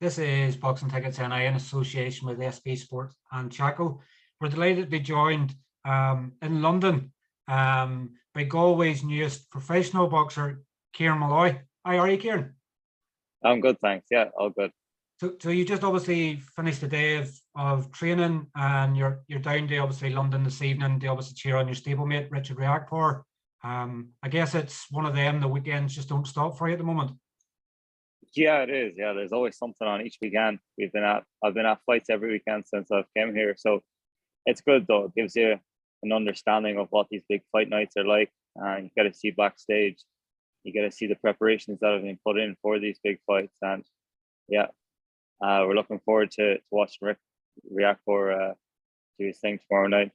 This is Boxing Tickets NI in association with SB Sports and Chaco. We're delighted to be joined in London by Galway's newest professional boxer, Kieran Molloy. How are you, Kieran? I'm good, thanks. Yeah, all good. So you just obviously finished the day of training, and you're down to obviously London this evening to obviously cheer on your stablemate, Richard Riakporhe. I guess it's one of them, the weekends just don't stop for you at the moment. Yeah, it is. Yeah, there's always something on each weekend. I've been at fights every weekend since I've came here. So it's good though. It gives you an understanding of what these big fight nights are like. And you get to see backstage. You get to see the preparations that have been put in for these big fights. And yeah, we're looking forward to watching Rick Riakporhe do his thing tomorrow night.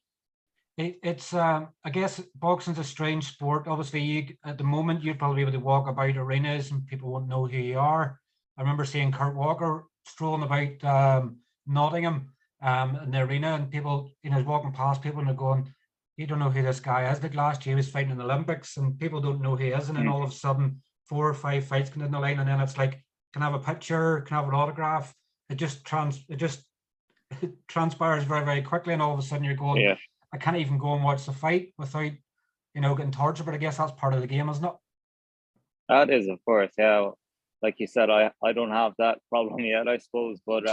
It's I guess boxing's a strange sport. Obviously, at the moment you'd probably be able to walk about arenas and people won't know who you are. I remember seeing Kurt Walker strolling about Nottingham in the arena, and people, walking past people and they're going, "You don't know who this guy is." Like last year, he was fighting in the Olympics, and people don't know who he is, and then all of a sudden, 4 or 5 fights come in the line, and then it's like, "Can I have a picture? Can I have an autograph?" It just transpires very, very quickly, and all of a sudden you're going, Yeah, I can't even go and watch the fight without, getting tortured. But I guess that's part of the game, isn't it? that is, of course. Yeah, like you said, I don't have that problem yet, I suppose. But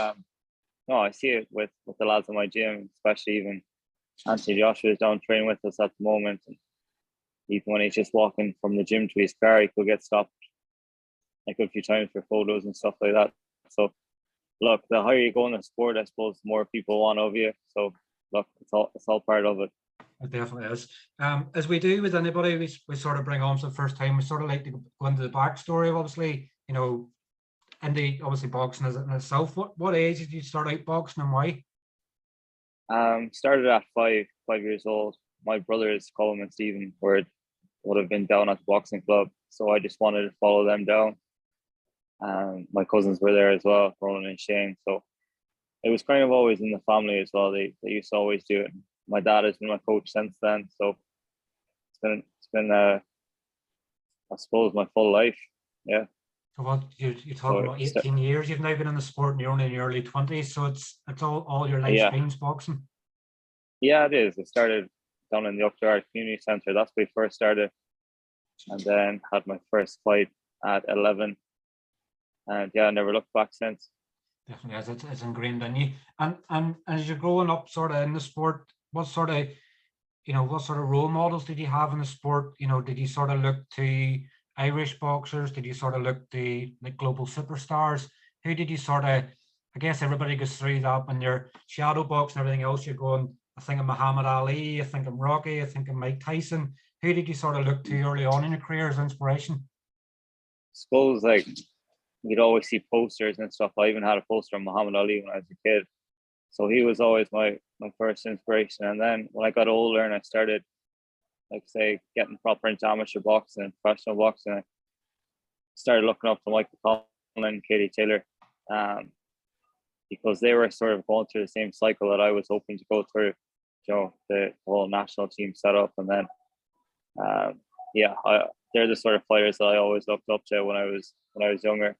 no, I see it with the lads in my gym, especially even Anthony Joshua is down training with us at the moment. And even when he's just walking from the gym to his car, he could get stopped like a few times for photos and stuff like that. So look, the higher you go in the sport, I suppose the more people want of you. So look, it's all part of it. It definitely is. As we do with anybody, we sort of bring on for the first time, we sort of like to go into the backstory of obviously, indie obviously boxing is in itself. What age did you start out boxing and why? Started at 5 years old. My brothers, Colin and Stephen, would have been down at the boxing club, so I just wanted to follow them down. My cousins were there as well, Ronan and Shane. So it was kind of always in the family as well. They used to always do it. My dad has been my coach since then, so it's been I suppose my full life. Yeah. So what you're talking So about 18 years you've now been in the sport, and you're only in your early 20s, so it's all your life yeah, spans boxing. yeah, it is. It started down in the Upyard Community Centre. That's where we first started, and then had my first fight at 11, and yeah, I never looked back since. Definitely, as it's ingrained in you. And as you're growing up sort of in the sport, what sort of role models did you have in the sport? Did you sort of look to Irish boxers? Did you sort of look to like global superstars? Who did you sort of, I guess everybody goes through that when you're shadow box and everything else, you're going, I think of Muhammad Ali, I think of Rocky, I think of Mike Tyson. Who did you sort of look to early on in your career as inspiration? Suppose like you'd always see posters and stuff. I even had a poster of Muhammad Ali when I was a kid. So he was always my first inspiration. And then when I got older and I started, like say, getting proper into amateur boxing and professional boxing, I started looking up to Michael Conlan and Katie Taylor, because they were sort of going through the same cycle that I was hoping to go through. The whole national team setup, and then yeah, they're the sort of players that I always looked up to when I was younger.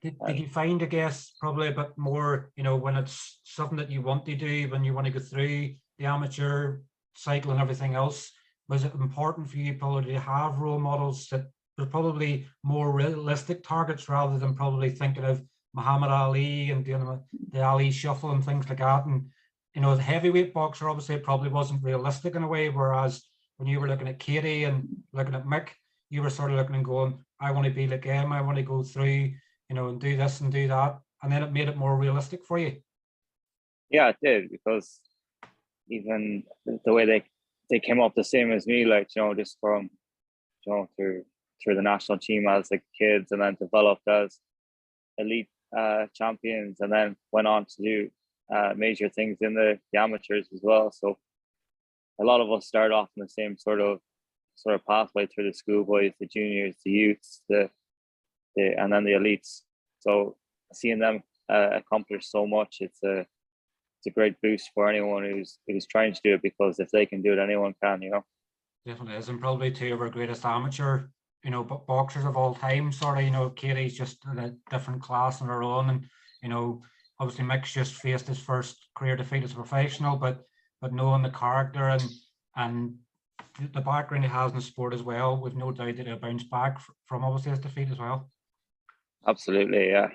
Did you find, I guess, probably a bit more, when it's something that you want to do, when you want to go through the amateur cycle and everything else, was it important for you probably to have role models that were probably more realistic targets rather than probably thinking of Muhammad Ali and doing the Ali shuffle and things like that? And, the heavyweight boxer, obviously, it probably wasn't realistic in a way, whereas when you were looking at Katie and looking at Mick, you were sort of looking and going, I want to be like him, I want to go through, and do this and do that. And then it made it more realistic for you. Yeah, it did, because even the way they came up the same as me, like, just from, through the national team as like kids, and then developed as elite champions, and then went on to do major things in the amateurs as well. So a lot of us start off in the same sort of pathway through the schoolboys, the juniors, the youths, and then the elites. So seeing them accomplish so much, it's a great boost for anyone who's trying to do it, because if they can do it, anyone can. Definitely is, and probably two of our greatest amateur, boxers of all time. Sort of, Katie's just in a different class on her own, and You know, obviously Mick's just faced his first career defeat as a professional, but knowing the character and the background he has in the sport as well, we've no doubt that he'll bounce back from obviously his defeat as well. Absolutely, yeah.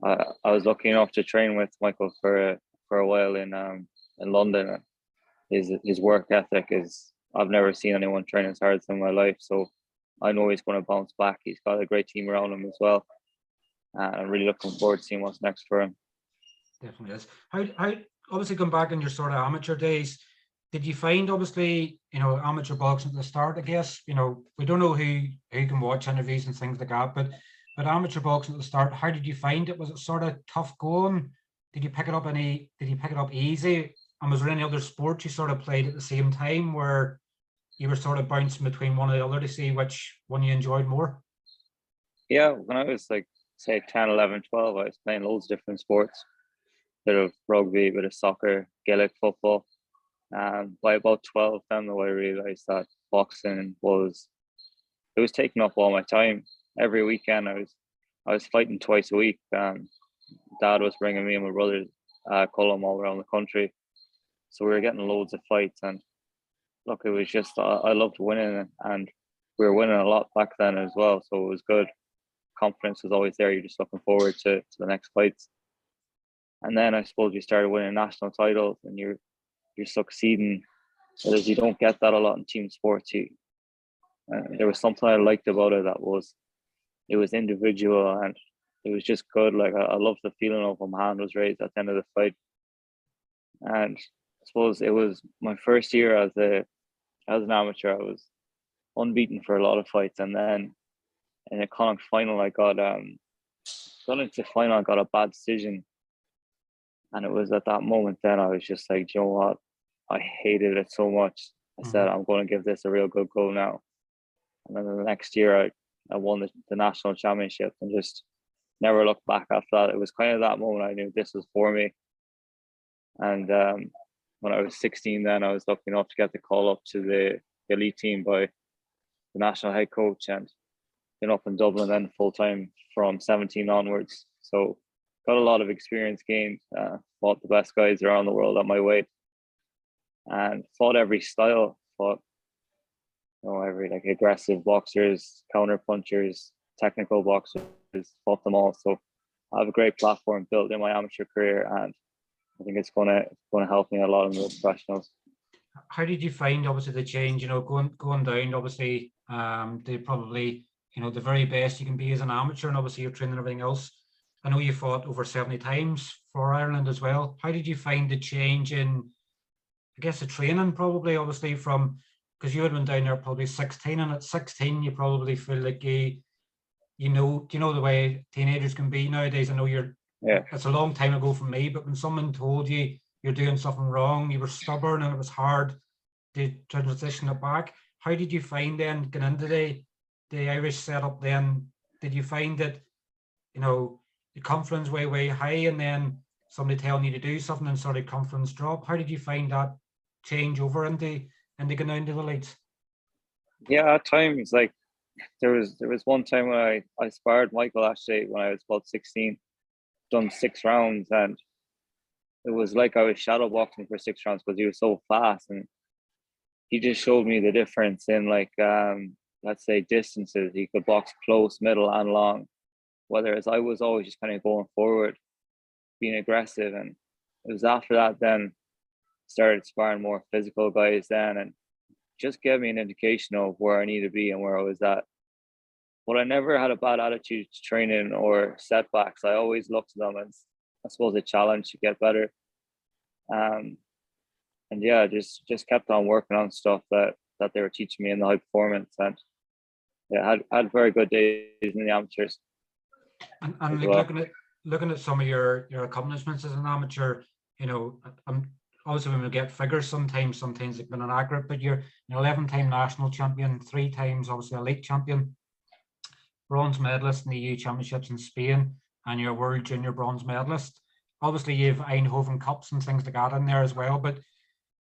I was lucky enough to train with Michael for a while in London. His work ethic is, I've never seen anyone train as hard in my life. So I know he's going to bounce back. He's got a great team around him as well. I'm really looking forward to seeing what's next for him. Definitely is. How obviously going back in your sort of amateur days, did you find obviously, amateur boxing at the start, I guess, we don't know who can watch interviews and things like that, but amateur boxing at the start, how did you find it? Was it sort of tough going? Did you pick it up easy? And was there any other sports you sort of played at the same time where you were sort of bouncing between one or the other to see which one you enjoyed more? Yeah, when I was like, say 10, 11, 12, I was playing loads of different sports. Bit of rugby, bit of soccer, Gaelic football. By about 12, then I realised that boxing was taking up all my time. Every weekend I was fighting twice a week. Dad was bringing me and my brother Conlan all around the country, so we were getting loads of fights. And look, it was just I loved winning, and we were winning a lot back then as well. So it was good. Confidence was always there. You're just looking forward to the next fights. And then I suppose you started winning national titles, and you're succeeding. Whereas you don't get that a lot in team sports. There was something I liked about it, it was individual, and it was just good. Like I loved the feeling of when my hand was raised at the end of the fight. And I suppose it was my first year as an amateur. I was unbeaten for a lot of fights, and then in a Conlan final, I got into the final. I got a bad decision. And it was at that moment then I was just like, you know what? I hated it so much. I said, I'm going to give this a real good go now. And then the next year I won the national championship and just never looked back after that. It was kind of that moment I knew this was for me. And when I was 16 then, I was lucky enough to get the call up to the elite team by the national head coach, and been up in Dublin then full-time from 17 onwards. So got a lot of experience gained, fought the best guys around the world at my weight, and fought every style, every like aggressive boxers, counter punchers, technical boxers, fought them all. So I have a great platform built in my amateur career, and I think it's going to help me a lot in the professionals. How did you find obviously the change, going down, obviously they probably, the very best you can be as an amateur, and obviously you're training everything else. I know you fought over 70 times for Ireland as well. How did you find the change in, I guess, the training probably, obviously from, because you had been down there probably 16, and at 16 you probably feel like you know the way teenagers can be nowadays. I know it's a long time ago for me, but when someone told you you're doing something wrong, you were stubborn and it was hard to transition it back. How did you find then getting into the Irish setup then? Did you find that, the confidence way high, and then somebody telling you to do something and sort of confidence drop? How did you find that change over into going down to the lights? Yeah, at times, like there was one time when I sparred Michael actually when I was about 16, done 6 rounds, and it was like I was shadow boxing for 6 rounds because he was so fast, and he just showed me the difference in like let's say distances. He could box close, middle, and long. Whereas I was always just kind of going forward, being aggressive. And it was after that then started sparring more physical guys then, and just gave me an indication of where I need to be and where I was at. But I never had a bad attitude to training or setbacks. I always looked at them as, I suppose, a challenge to get better. And yeah, just kept on working on stuff that they were teaching me in the high performance. And yeah, had very good days in the amateurs. And like well. looking at some of your accomplishments as an amateur, obviously when we get figures, sometimes they've been inaccurate, but you're an 11-time national champion, 3 times obviously elite champion, bronze medalist in the EU Championships in Spain, and you're a world junior bronze medalist. Obviously you have Eindhoven Cups and things like that in there as well, but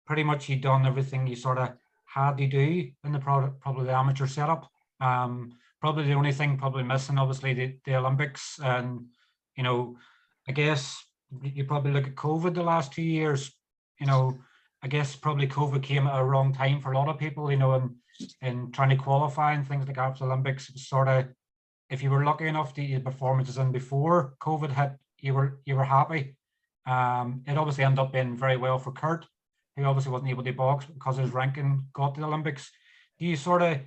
pretty much you've done everything you sort of had to do in the probably the amateur setup. Probably the only thing probably missing, obviously, the Olympics, and I guess you probably look at COVID the last 2 years, you know, I guess probably COVID came at a wrong time for a lot of people, you know, and trying to qualify and things like after the Olympics. Sort of, if you were lucky enough to get performances in before COVID hit, you were happy. It obviously ended up being very well for Kurt, who obviously wasn't able to box because his ranking got to the Olympics. Do you sort of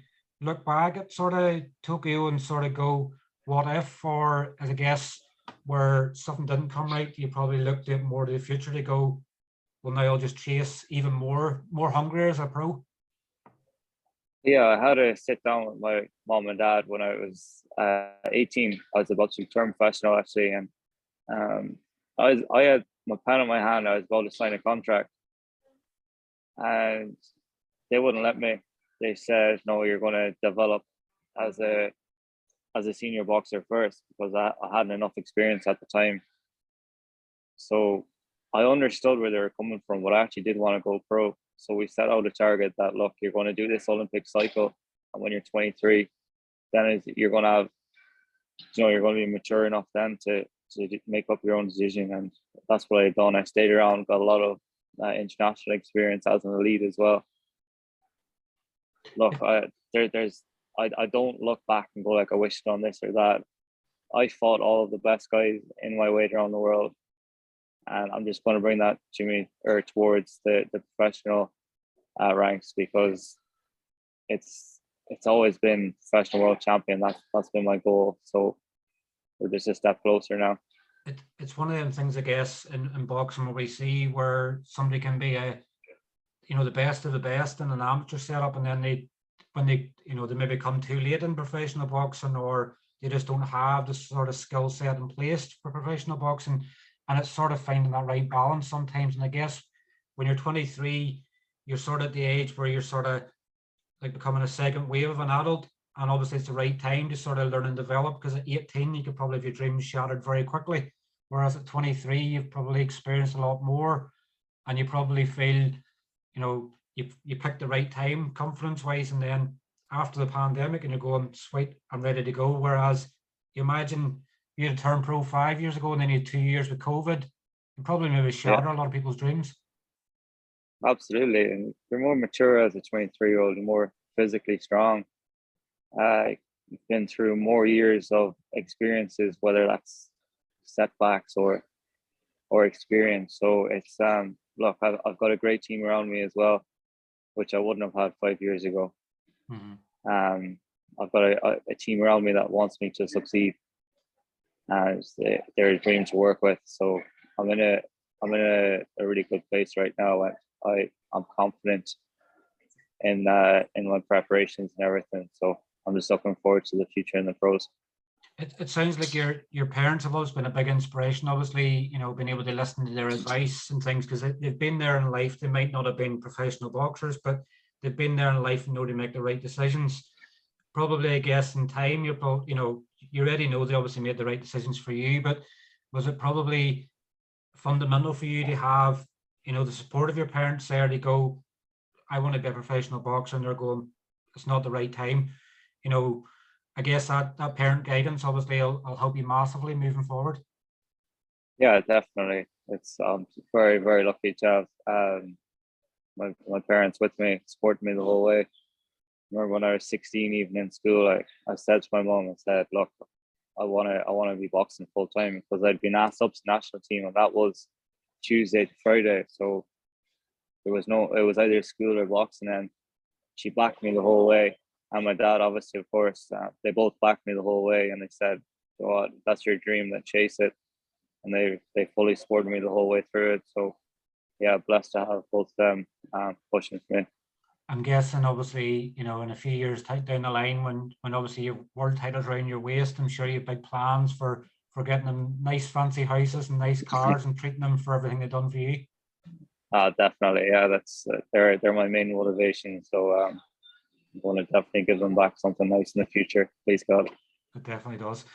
look back at sort of Tokyo and sort of go, what if, or as I guess where something didn't come right, you probably looked at more to the future to go, well, now I'll just chase even more hungry as a pro? Yeah, I had to sit down with my mom and dad when I was 18. I was about to turn professional actually, and I had my pen in my hand. I was about to sign a contract, and they wouldn't let me. They said, "No, you're going to develop as a senior boxer first," because I hadn't enough experience at the time. So I understood where they were coming from, but I actually did want to go pro. So we set out a target that, look, you're going to do this Olympic cycle, and when you're 23, then you're going to have, you're going to be mature enough then to make up your own decision. And that's what I done. I stayed around, got a lot of international experience as an elite as well. Look, I don't look back and go like I wish I'd done this or that. I fought all of the best guys in my weight around the world, and I'm just going to bring that to me or towards the professional ranks, because it's always been professional world champion. That's been my goal. So we're just a step closer now. It's one of them things, I guess, in boxing where we see where somebody can be the best of the best in an amateur setup, and then when they maybe come too late in professional boxing, or they just don't have the sort of skill set in place for professional boxing. And it's sort of finding that right balance sometimes. And I guess when you're 23, you're sort of at the age where you're sort of like becoming a second wave of an adult. And obviously it's the right time to sort of learn and develop, because at 18, you could probably have your dreams shattered very quickly. Whereas at 23, you've probably experienced a lot more, and you probably feel, you picked the right time confidence wise. And then after the pandemic and you're going, sweet, I'm ready to go. Whereas you imagine you had turned pro 5 years ago and then you had 2 years with COVID, you probably maybe shatter a lot of people's dreams. Absolutely. And you're more mature as a 23-year-old, you're more physically strong. You've been through more years of experiences, whether that's setbacks or experience. So it's look, I've got a great team around me as well, which I wouldn't have had 5 years ago. Mm-hmm. I've got a team around me that wants me to succeed, and they're a dream to work with. So I'm in a really good place right now, and I'm confident in my preparations and everything. So I'm just looking forward to the future in the pros. It sounds like your parents have always been a big inspiration. Obviously, being able to listen to their advice and things, because they've been there in life. They might not have been professional boxers, but they've been there in life and know to make the right decisions. Probably, I guess, in time, you already know they obviously made the right decisions for you, but was it probably fundamental for you to have, the support of your parents there to go, I want to be a professional boxer, and they're going, it's not the right time. I guess that parent guidance obviously will help you massively moving forward. Yeah, definitely. It's very, very lucky to have my parents with me, supporting me the whole way. I remember when I was 16, even in school, I said to my mom, I said, look, I want to be boxing full time, because I'd been asked up to national team, and that was Tuesday to Friday. So it was either school or boxing, and she backed me the whole way. And my dad, obviously, of course, they both backed me the whole way, and they said, "Oh, that's your dream, then chase it." And they fully supported me the whole way through it. So yeah, blessed to have both of them pushing for me. I'm guessing, obviously, in a few years down the line, when obviously you have world titles around your waist, I'm sure you have big plans for getting them nice fancy houses and nice cars and treating them for everything they've done for you. Definitely, yeah. That's they're my main motivation. So I'm going to definitely give them back something nice in the future, please God. It definitely does.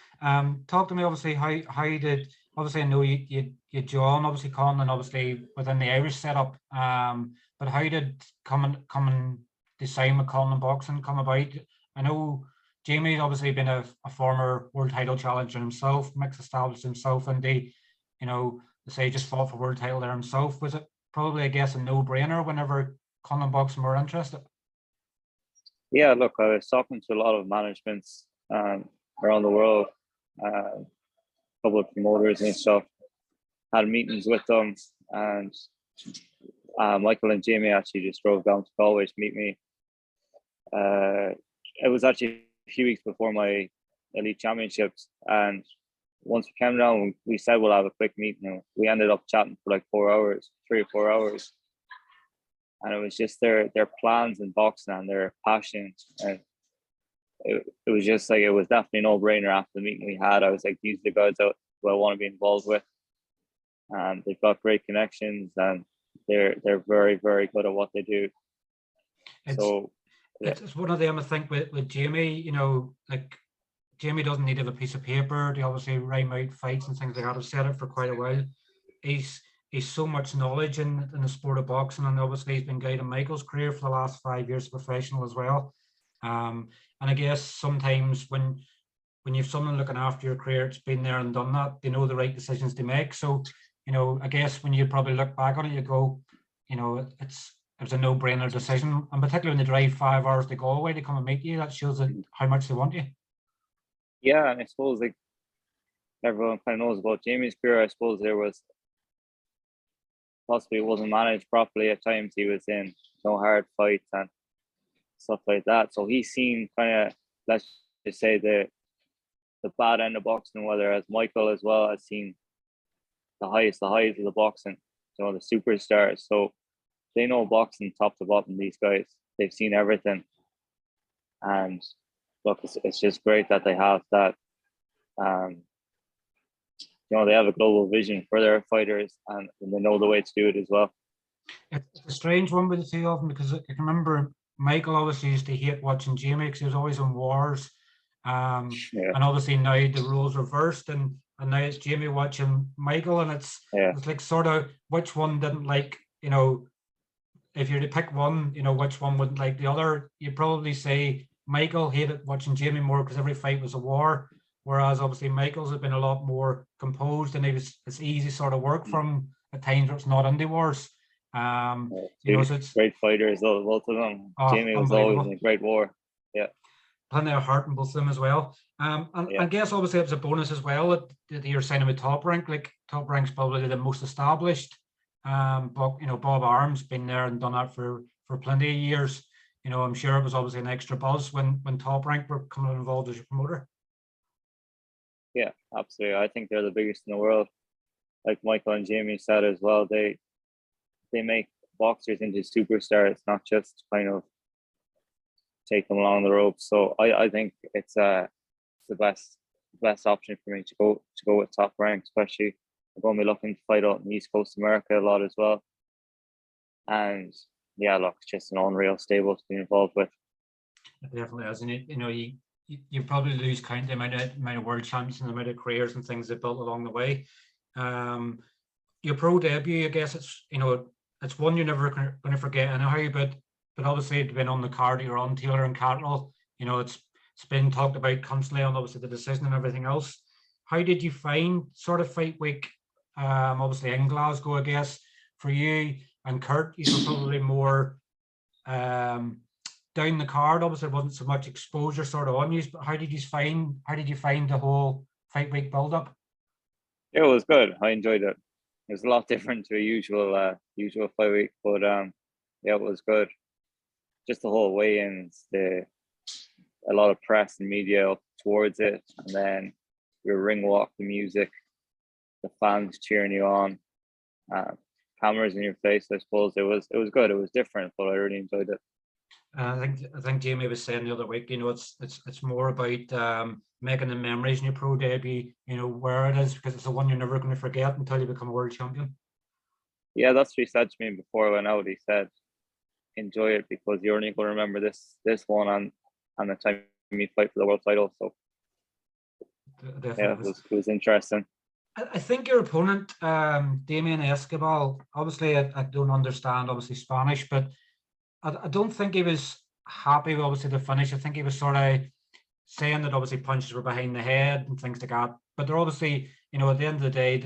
Talk to me, obviously, how you did. Obviously, I know you John, obviously Conlan, obviously within the Irish setup. But how did coming to sign with Conlan Boxing come about? I know Jamie's obviously been a former world title challenger himself, mixed established himself in the say just fought for world title there himself. Was it probably, I guess, a no-brainer whenever Conlan boxing were interested? Yeah, look, I was talking to a lot of managements around the world, a couple of promoters and stuff, had meetings with them, and Michael and Jamie actually just drove down to Galway to meet me. It was actually a few weeks before my elite championships, and once we came down, we said we'll have a quick meeting. We ended up chatting for like 4 hours, 3 or 4 hours, and it was just their plans in boxing and their passion, and it was just like, it was definitely no brainer after the meeting we had. I was like, these are the guys who I want to be involved with, and they've got great connections, and they're very, very good at what they do. It's one of them, I think, with Jamie, like Jamie doesn't need to have a piece of paper. They obviously rhyme out fights and things like that. I've said it for quite a while. He's so much knowledge in the sport of boxing, and obviously he's been guiding Michael's career for the last 5 years professional as well. And I guess sometimes when you have someone looking after your career, it's been there and done that, they know the right decisions to make. So, I guess when you probably look back on it, you go, it was a no-brainer decision, and particularly when they drive 5 hours to Galway to come and meet you, that shows how much they want you. Yeah, and I suppose like everyone kind of knows about Jamie's career. I suppose there was possibly it wasn't managed properly at times. He was in hard fights and stuff like that. So he's seen kind of, let's just say, the bad end of boxing, whereas Michael as well has seen the highs of the boxing, the superstars. So they know boxing top to bottom, these guys. They've seen everything. And look, it's just great that they have that. They have a global vision for their fighters, and they know the way to do it as well. It's a strange one with the two of them, because I can remember Michael obviously used to hate watching Jamie because he was always in wars. And obviously now the roles reversed, and now it's Jamie watching Michael, and it's like sort of which one didn't like, if you're to pick one, which one wouldn't like the other. You'd probably say Michael hated watching Jamie more because every fight was a war, whereas obviously Michael's had been a lot more composed, and it's easy sort of work from at times where it's not in the wars. So it's great fighters, both of them. Jamie was always in a great war. Yeah. Plenty of heart in both of them as well. And I guess obviously it was a bonus as well that you're signing with Top Rank. Like Top Rank's probably the most established. But Bob Arm's been there and done that for plenty of years. I'm sure it was obviously an extra buzz when Top Rank were coming involved as your promoter. Yeah, absolutely. I think they're the biggest in the world. Like Michael and Jamie said as well, they make boxers into superstars, not just kind of take them along the ropes. So I think it's the best option for me to go with Top Rank, especially I'm going to be looking to fight out in East Coast America a lot as well. And yeah, look, it's just an unreal stable to be involved with. It definitely is, and you probably lose count the amount of world champions and the amount of careers and things they built along the way. Your pro debut, I guess it's one you're never going to forget. I know how you but obviously it's been on the card you're on, Taylor and Catterall. It's been talked about constantly on obviously the decision and everything else. How did you find sort of fight week? Obviously in Glasgow, I guess for you and Kurt, you were probably more down the card. Obviously, there wasn't so much exposure sort of on you. But how did you find the whole fight week build up? It was good. I enjoyed it. It was a lot different to a usual fight week, but it was good. Just the whole weigh-ins, a lot of press and media up towards it, and then your ring walk, the music, the fans cheering you on, cameras in your face. I suppose it was good. It was different, but I really enjoyed it. I think Jamie was saying the other week, it's more about making the memories in your pro debut, where it is, because it's the one you're never going to forget until you become a world champion. Yeah, that's what he said to me before I went out. He said, enjoy it because you're only going to remember this one and the time you fight for the world title. So yeah, it was interesting. I think your opponent, Damien Escobar, obviously I don't understand obviously Spanish, but I don't think he was happy with obviously the finish. I think he was sort of saying that obviously punches were behind the head and things like that. But they're obviously, at the end of the day,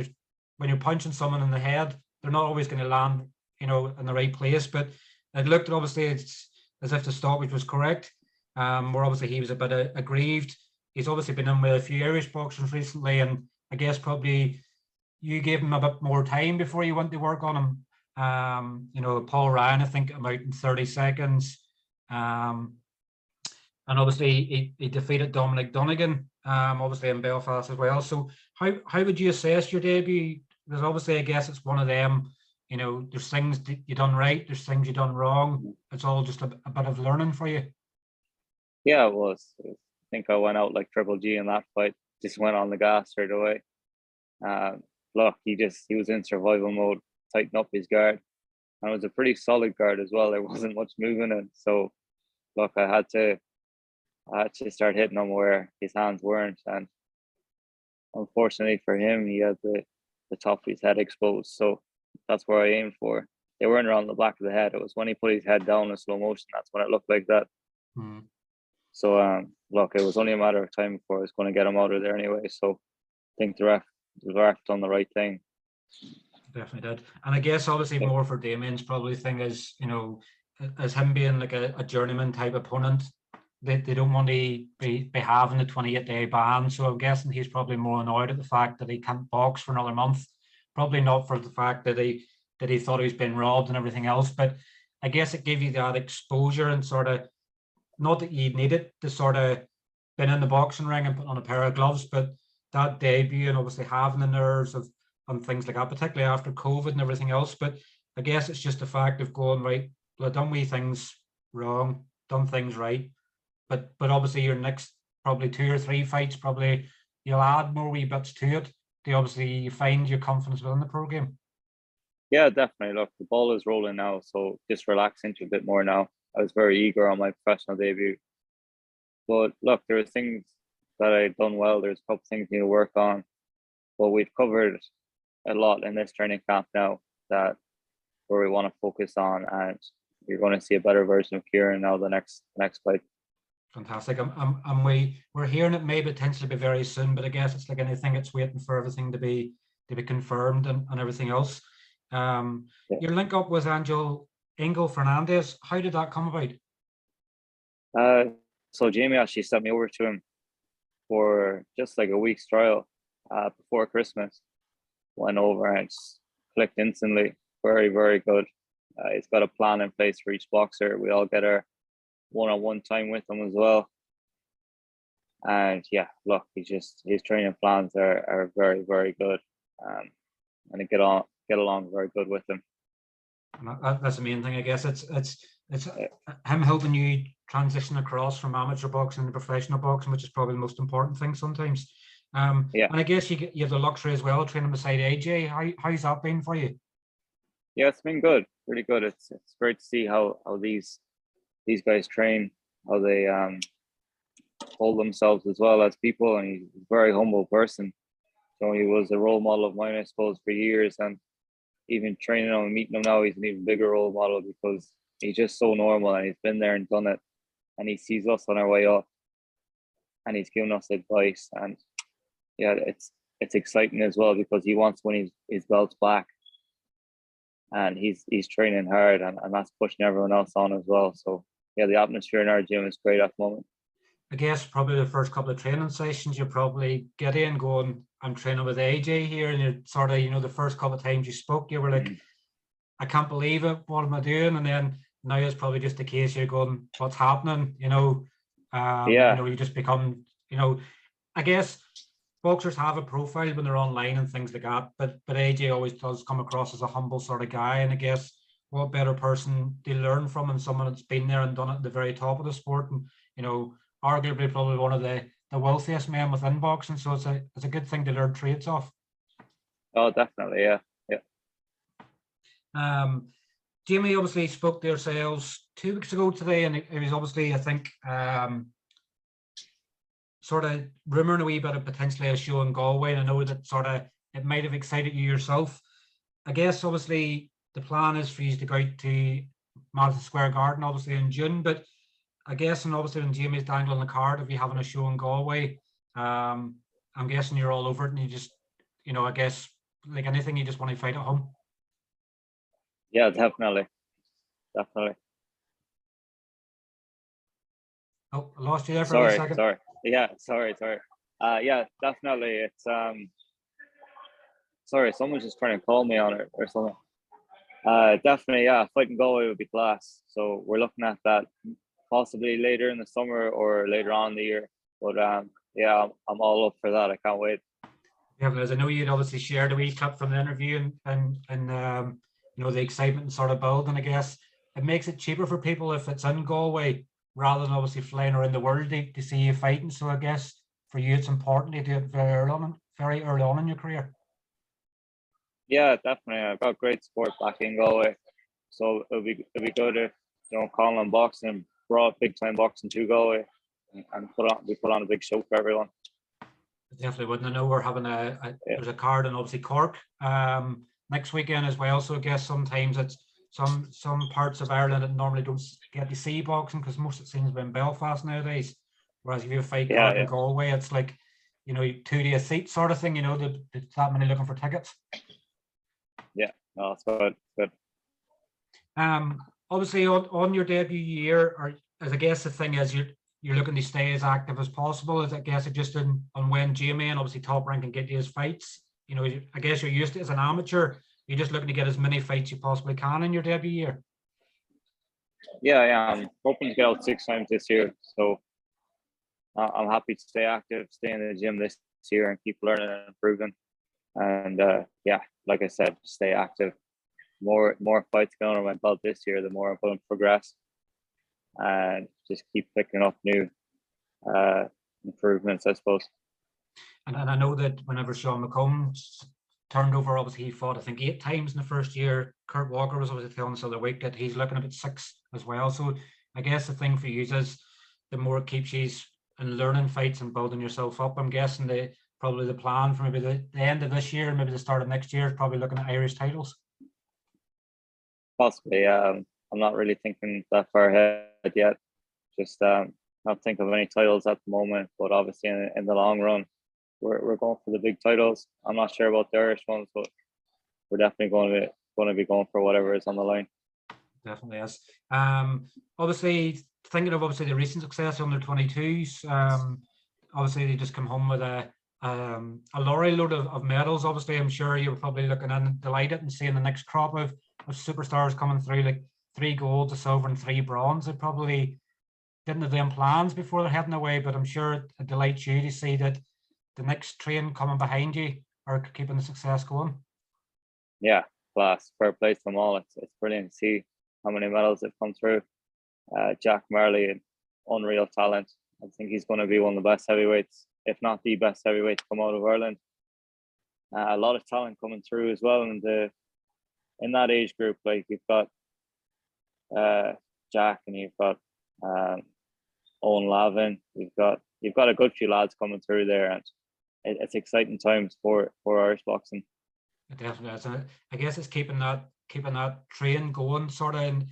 when you're punching someone in the head, they're not always going to land, in the right place. But it looked obviously it's as if the stoppage was correct. Where obviously he was a bit aggrieved. He's obviously been in with a few Irish boxers recently, and I guess probably you gave him a bit more time before you went to work on him. Paul Ryan, I think, came out in 30 seconds. And obviously he defeated Dominic Donegan, obviously in Belfast as well. So how would you assess your debut? Because obviously I guess it's one of them, there's things that you done right, there's things you done wrong. It's all just a bit of learning for you. Yeah, it was. I think I went out like Triple G in that fight. Just went on the gas straight away. Look, he was in survival mode, tighten up his guard. And it was a pretty solid guard as well. There wasn't much moving in. So look, I had to start hitting him where his hands weren't. And unfortunately for him, he had the top of his head exposed. So that's where I aimed for. They weren't around the back of the head. It was when he put his head down in slow motion. That's when it looked like that. Mm. So look, it was only a matter of time before I was going to get him out of there anyway. So I think the ref done the right thing. Definitely did. And I guess obviously more for Damien's probably thing is, as him being like a journeyman type opponent, they don't want to be having a 28-day ban. So I'm guessing he's probably more annoyed at the fact that he can't box for another month. Probably not for the fact that he thought he was being robbed and everything else. But I guess it gave you that exposure and sort of, not that you needed to sort of been in the boxing ring and put on a pair of gloves, but that debut and obviously having the nerves of and things like that, particularly after COVID and everything else. But I guess it's just the fact of going, right, well, I've done wee things wrong, done things right. But obviously your next probably 2 or 3 fights, probably you'll add more wee bits to it to obviously find your confidence within the program. Yeah, definitely. Look, the ball is rolling now, so just relax into a bit more now. I was very eager on my professional debut. But look, there are things that I've done well. There's a couple things I need to work on. But we've covered a lot in this training camp now that where we want to focus on, and you're going to see a better version of Kieran now the next fight. Fantastic. And we're hearing it may potentially be very soon, but I guess it's like anything, it's waiting for everything to be confirmed and everything else. Your link up with Angel Fernandez, how did that come about? So Jamie actually sent me over to him for just like a week's trial before Christmas. Went over and it's clicked instantly. Very, very good. He's got a plan in place for each boxer. We all get our one-on-one time with him as well. And yeah, look, his training plans are very, very good. And I get along very good with him. And that's the main thing, I guess. It's him helping you transition across from amateur boxing to professional boxing, which is probably the most important thing sometimes. And I guess you have the luxury as well training beside AJ. How's that been for you? Yeah, it's been good, really good. It's great to see how these guys train, how they hold themselves as well as people, and he's a very humble person. So he was a role model of mine, I suppose, for years, and even training him and meeting him now, he's an even bigger role model because he's just so normal and he's been there and done it, and he sees us on our way up, and he's giving us advice, and yeah, it's exciting as well because he wants to win his belts back, and he's training hard, and that's pushing everyone else on as well. So yeah, the atmosphere in our gym is great at the moment. I guess probably the first couple of training sessions you probably get in going, I'm training with AJ here, and you're sort of, the first couple of times you spoke, you were like, I can't believe it, what am I doing? And then now it's probably just a case you're going, what's happening? You just become, I guess boxers have a profile when they're online and things like that, but AJ always does come across as a humble sort of guy, and I guess what better person to learn from than someone that's been there and done it at the very top of the sport, and arguably probably one of the wealthiest men within boxing, so it's a good thing to learn traits off. Oh, definitely, yeah. Jamie obviously spoke to yourselves 2 weeks ago today, and it was obviously, I think, sort of rumouring a wee bit of potentially a show in Galway, and I know that sort of it might have excited you yourself. I guess obviously the plan is for you to go out to Madison Square Garden obviously in June, but I guess, and obviously when Jamie's dangling the card of you having a show in Galway, I'm guessing you're all over it, and you just, I guess like anything, you just want to fight at home? Yeah, definitely. Oh, I lost you there for a wee second. Sorry. Yeah, sorry. Yeah, definitely. It's sorry, someone's just trying to call me on it or something. Definitely, yeah, fighting Galway would be class. So we're looking at that possibly later in the summer or later on in the year. But yeah, I'm all up for that. I can't wait. Yeah, because I know you'd obviously shared a wee clip from the interview and you know, the excitement and sort of building. I guess it makes it cheaper for people if it's in Galway rather than obviously flying around the world to see you fighting. So I guess for you, it's important to do it very early on in your career. Yeah, definitely. I've got great support back in Galway, so it'll be good if Conlan boxing brought big time boxing to Galway and put on a big show for everyone. Definitely wouldn't. I know we're having there's a card in obviously Cork next weekend as well. So I guess sometimes it's some parts of Ireland that normally don't get to see boxing because most of it seems to be in Belfast nowadays. Whereas if you have a fight card in Galway, it's like, 2-day seat sort of thing. There's that many looking for tickets. Yeah, no, it's good. Obviously on your debut year, or as I guess the thing is you're looking to stay as active as possible. As I guess it just on when Jamie and obviously Top Rank can get you his fights. I guess you're used to it as an amateur. You're just looking to get as many fights you possibly can in your debut year. Yeah, I'm hoping to get out 6 times this year. So I'm happy to stay active, stay in the gym this year, and keep learning and improving. And yeah, like I said, stay active. More fights going on my belt this year, the more I'm going to progress, and just keep picking up new improvements, I suppose. And I know that whenever Sean McComb turned over, obviously he fought I think 8 times in the first year. Kurt Walker was obviously telling us the other week that he's looking at 6 as well. So I guess the thing for you is the more it keeps you in learning fights and building yourself up. I'm guessing probably the plan for maybe the end of this year, maybe the start of next year is probably looking at Irish titles. Possibly, I'm not really thinking that far ahead yet. Just not think of any titles at the moment, but obviously in the long run, we're going for the big titles. I'm not sure about the Irish ones, but we're definitely going to be going for whatever is on the line. Definitely is. Obviously, thinking of the recent success under 22s. Obviously, they just come home with a lorry load of medals. Obviously, I'm sure you're probably looking and delighted and seeing the next crop of superstars coming through, like 3 gold, a silver, and 3 bronze. They probably didn't have them plans before they're heading away, but I'm sure it delights you to see that the next train coming behind you are keeping the success going. Yeah, class. Fair play to them all. It's brilliant to see how many medals have come through. Jack Marley, unreal talent. I think he's going to be one of the best heavyweights, if not the best heavyweight to come out of Ireland. A lot of talent coming through as well in that age group. Like you've got Jack and you've got Owen Lavin. You've got a good few lads coming through there, and it's exciting times for Irish boxing. It definitely is. And I guess it's keeping that train going, sort of. And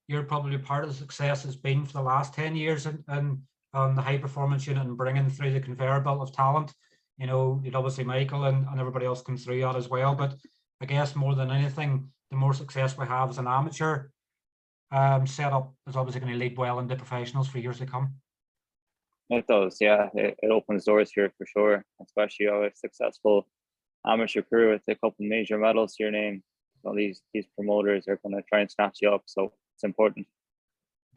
you're probably part of the success has been for the last 10 years and on the high performance unit and bringing through the conveyor belt of talent. You'd obviously Michael and everybody else comes through that as well. But I guess more than anything, the more success we have as an amateur setup is obviously going to lead well into professionals for years to come. It does, yeah. It opens doors here for sure, especially a successful amateur career with a couple of major medals to your name. So these promoters are going to try and snatch you up, so it's important.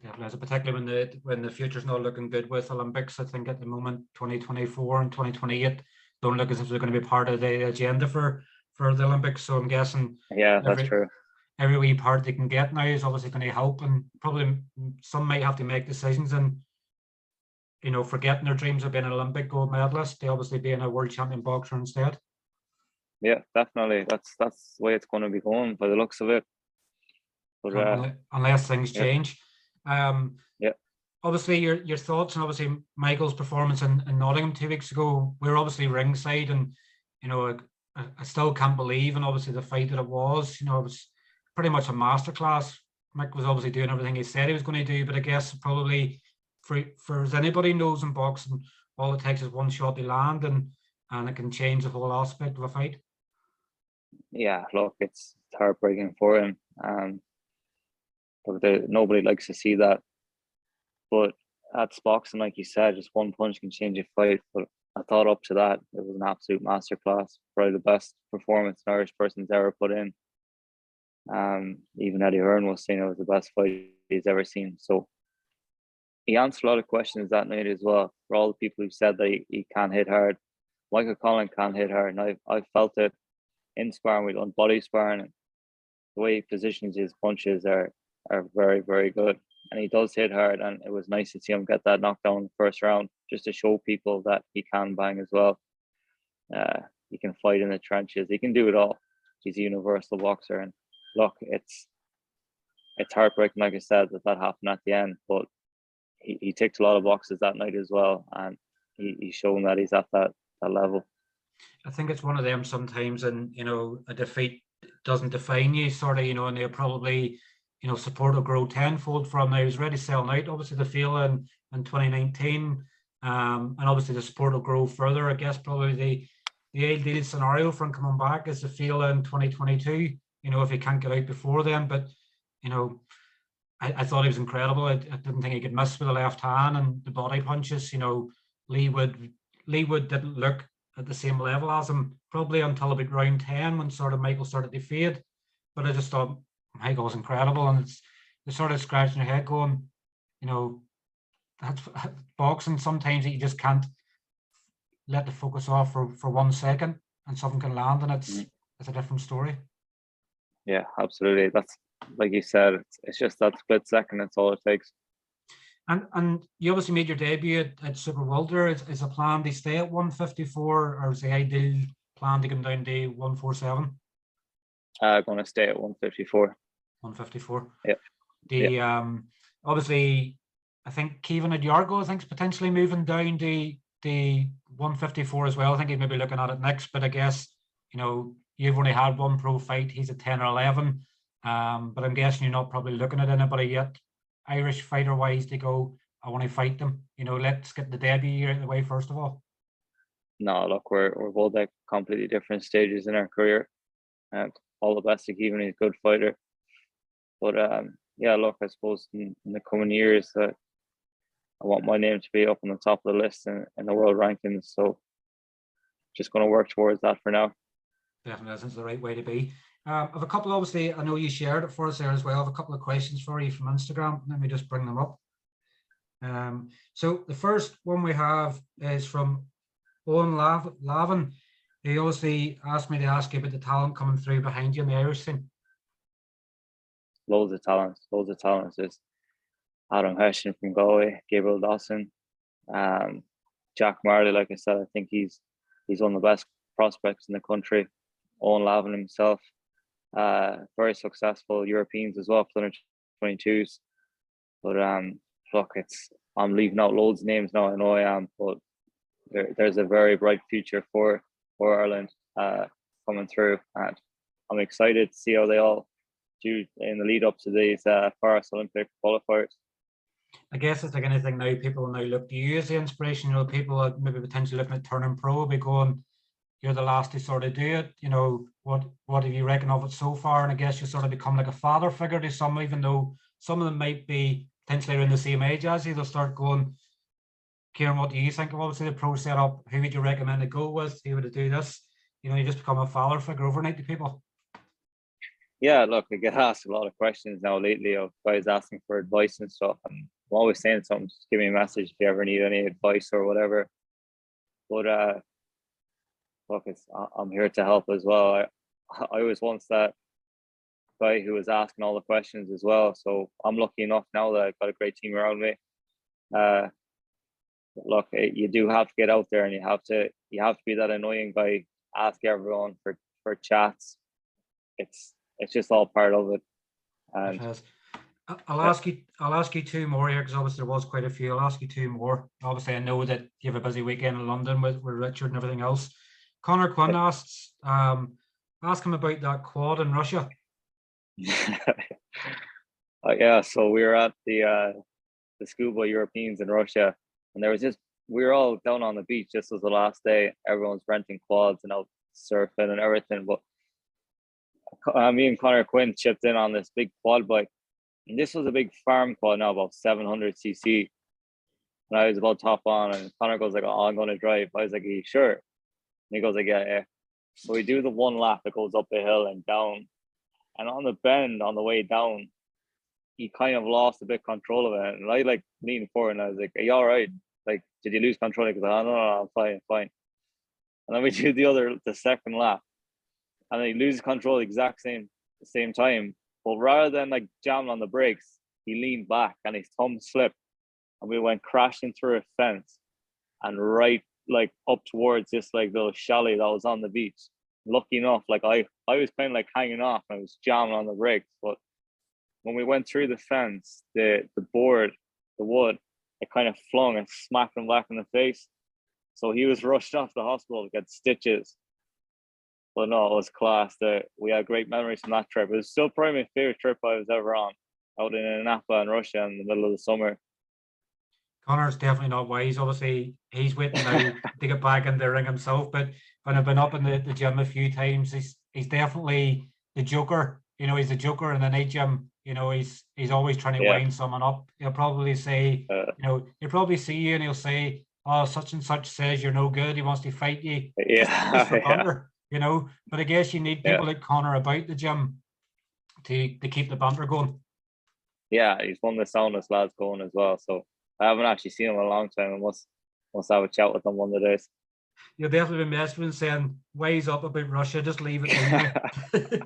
Definitely, particularly when the future's not looking good with Olympics. I think at the moment 2024 and 2028 don't look as if they're going to be part of the agenda for the Olympics. So I'm guessing that's true. Every wee part they can get now is obviously going to help, and probably some might have to make decisions and forgetting their dreams of being an Olympic gold medalist, they obviously being a world champion boxer instead. Yeah, definitely. That's the way it's going to be going by the looks of it. But unless things change. Yeah. Obviously, your thoughts and obviously Michael's performance in Nottingham 2 weeks ago. We were obviously ringside, and I still can't believe, and obviously the fight that it was. It was pretty much a masterclass. Mike was obviously doing everything he said he was going to do, but I guess probably for as anybody knows in boxing, all it takes is one shot to land, and it can change the whole aspect of a fight. Yeah, look, it's heartbreaking for him. Look, nobody likes to see that. But that's boxing, like you said, just one punch can change a fight. But I thought up to that, it was an absolute masterclass. Probably the best performance an Irish person's ever put in. Even Eddie Hearn was saying it was the best fight he's ever seen. So he answered a lot of questions that night as well. For all the people who said that he can't hit hard, Michael Conlan can't hit hard, and I've felt it in sparring. We done body sparring, and the way he positions his punches are very, very good. And he does hit hard, and it was nice to see him get that knockdown in the first round, just to show people that he can bang as well. He can fight in the trenches. He can do it all. He's a universal boxer, and look, it's heartbreaking, like I said, that happened at the end. But he ticked a lot of boxes that night as well, and he's shown that he's at that level. I think it's one of them sometimes, and a defeat doesn't define you, sort of, and they'll probably, support will grow tenfold from now. He's already selling out, obviously, the field in 2019, and obviously the support will grow further. I guess probably the ideal scenario for him coming back is the field in 2022. If he can't get out before then, but I thought he was incredible. I didn't think he could miss with the left hand and the body punches. Leewood didn't look at the same level as him, probably until about round 10 when sort of Michael started to fade. But I just thought Michael was incredible, and it's sort of scratching your head going, that's boxing sometimes that you just can't let the focus off for 1 second, and something can land, and it's a different story. Yeah, absolutely. That's, like you said, it's just that split second. That's all it takes. And you obviously made your debut at Super Welter. Is a plan to stay at 154, or is the ideal plan to come down to 147? Going to stay at 154. 154. Yeah. Obviously, I think Kieran Molloy, I think, is potentially moving down to the 154 as well. I think he's maybe looking at it next, but I guess you've only had one pro fight. He's at 10 or 11, but I'm guessing you're not probably looking at anybody yet, Irish fighter wise, to go, I want to fight them. Let's get the debut out of the way first of all. No, look, we're both at completely different stages in our career, and all the best to Kieran. He's a good fighter, but yeah, look, I suppose in the coming years, I want my name to be up on the top of the list in the world rankings. So just going to work towards that for now. Definitely, that's the right way to be. I have a couple, obviously, I know you shared it for us there as well. I have a couple of questions for you from Instagram. Let me just bring them up. So the first one we have is from Owen Lavin. He obviously asked me to ask you about the talent coming through behind you in the Irish scene. Loads of talents. There's Adam Hession from Galway, Gabriel Dawson, Jack Marley. Like I said, I think he's one of the best prospects in the country. Owen Lavin himself, very successful Europeans as well, under 22s. But look, I'm leaving out loads of names now. I know I am, but there's a very bright future for Ireland coming through, and I'm excited to see how they all do in the lead up to these Paris Olympic qualifiers. I guess it's like anything now. People now look to you as the inspiration. People are maybe potentially looking at turning pro, be going, you're the last to sort of do it. What have you reckon of it so far? And I guess you sort of become like a father figure to some, even though some of them might be potentially around the same age as you. They'll start going, Kieran, what do you think of obviously the pro setup? Who would you recommend to go with? Who would do this? You just become a father figure overnight to people. Yeah, look, I get asked a lot of questions now lately of guys asking for advice and stuff. And I'm always saying something, just give me a message if you ever need any advice or whatever. But look, I'm here to help as well. I was once that guy who was asking all the questions as well. So I'm lucky enough now that I've got a great team around me. Look, you do have to get out there, and you have to be that annoying guy, ask everyone for chats. It's just all part of it. And it has. I'll ask you two more here, because obviously there was quite a few. I'll ask you two more. Obviously, I know that you have a busy weekend in London with Richard and everything else. Connor Quinn asks, ask him about that quad in Russia. Yeah, so we were at the Scuba Europeans in Russia, and we were all down on the beach. This was the last day. Everyone's renting quads and out surfing and everything, but me and Connor Quinn chipped in on this big quad bike. And this was a big farm quad now, about 700cc. And I was about to hop on, and Connor goes like, "Oh, I'm going to drive." I was like, "Are you sure?" And he goes like, "Yeah, yeah." So we do the one lap that goes up a hill and down. And on the bend on the way down, he kind of lost a bit control of it. And I like leaned forward and I was like, "Are you all right? Like, did you lose control?" Because "Oh, no, I'm fine, fine." And then we do the second lap. And then he loses control the same time. But rather than like jamming on the brakes, he leaned back and his thumb slipped. And we went crashing through a fence and right like up towards this like little chalet that was on the beach. Lucky enough, like I was kind of like hanging off and I was jamming on the brakes. But when we went through the fence, the wood, it kind of flung and smacked him back in the face. So he was rushed off to the hospital to get stitches. But no, it was class. We had great memories from that trip. It was still probably my favorite trip I was ever on, out in Napa in Russia in the middle of the summer. Connor's definitely not wise. Obviously, he's waiting now to get back in the ring himself. But when I've been up in the gym a few times, he's definitely the joker. You know, he's the joker in the night gym. You know, he's always trying to wind someone up. He'll probably say, he'll probably see you and he'll say, "Oh, such and such says you're no good. He wants to fight you." Just for banter, you know. But I guess you need people like Connor about the gym to keep the banter going. Yeah, he's one of the soundest lads going as well. So I haven't actually seen him in a long time. I must have a chat with him one of the days. You'll definitely be messaging saying, "Wise up about Russia, just leave it to me."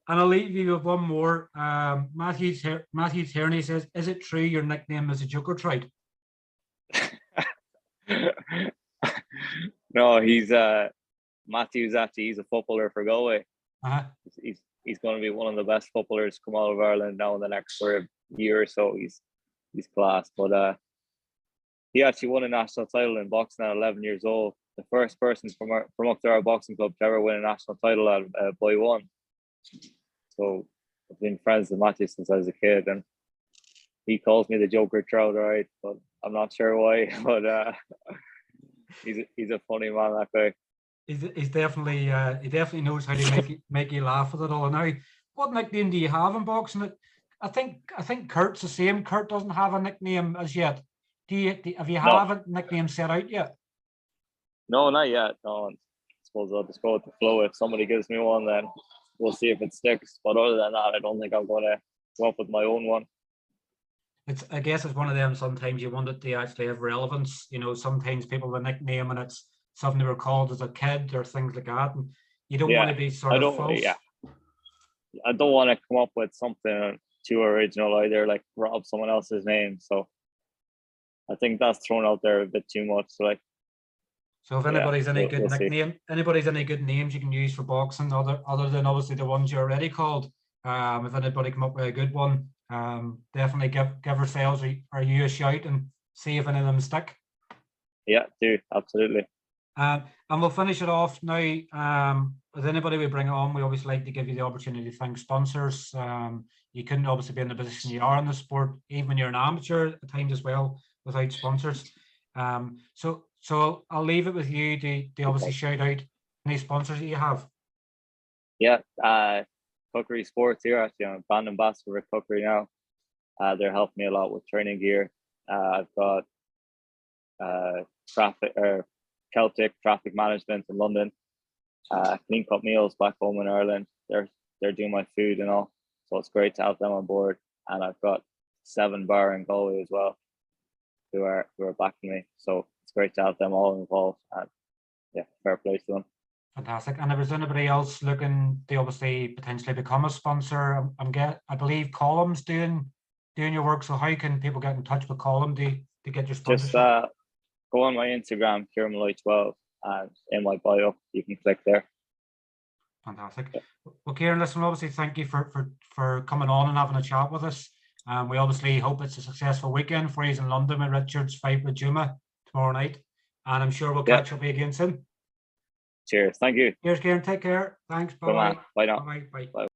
And I'll leave you with one more. Matthew Tierney says, "Is it true your nickname is a Joker Trout?" No, he's Matthew's actually he's a footballer for Galway. He's going to be one of the best footballers to come out of Ireland now in the next sort of year or so. He's class. But he actually won a national title in boxing at 11 years old. The first person from up to our boxing club to ever win a national title at boy one. So I've been friends with Matthew since I was a kid, and he calls me the Joker Trout, all right? But I'm not sure why. But he's a funny man, that guy. He's definitely he definitely knows how to make you laugh with it all. Now, what nickname do you have in boxing? I think Kurt's the same. Kurt doesn't have a nickname as yet. Have you have a nickname set out yet? No, not yet. No, I suppose I'll just go with the flow. If somebody gives me one, then we'll see if it sticks. But other than that, I don't think I'm going to go up with my own one. I guess it's one of them. Sometimes you want it to actually have relevance. You know, sometimes people have a nickname and it's something they were called as a kid or things like that, and you don't want to be sort of false. Yeah, I don't want to come up with something too original either, like rob someone else's name. So I think that's thrown out there a bit too much. So if anybody's any good nickname, anybody's any good names you can use for boxing, other than obviously the ones you're already called. If anybody come up with a good one, definitely give ourselves or you a shout and see if any of them stick. Yeah, do absolutely. And we'll finish it off now. With anybody we bring on, we always like to give you the opportunity to thank sponsors. You couldn't obviously be in the position you are in the sport, even when you're an amateur at times as well, without sponsors. So I'll leave it with you to obviously shout out any sponsors that you have. Yeah, Cookery Sports here. Actually, I'm a brand ambassador for Cookery now. They're helping me a lot with training gear. I've got Celtic Traffic Management in London. Clean Cut Meals back home in Ireland. They're doing my food and all, so it's great to have them on board. And I've got 7 Bar in Galway as well, who are backing me. So it's great to have them all involved. And yeah, fair play to them. Fantastic. And if there's anybody else looking to obviously potentially become a sponsor, I believe Column's doing your work. So how can people get in touch with Column to get your sponsorship? Just go on my Instagram, Kieran Molloy 12, and in my bio, you can click there. Fantastic. Well, Kieran, listen, obviously thank you for coming on and having a chat with us. We obviously hope it's a successful weekend for you in London with Richard's fight with Juma tomorrow night. And I'm sure we'll catch up again soon. Cheers. Thank you. Cheers, Kieran. Take care. Thanks. Bye. Bye now. Bye. Bye.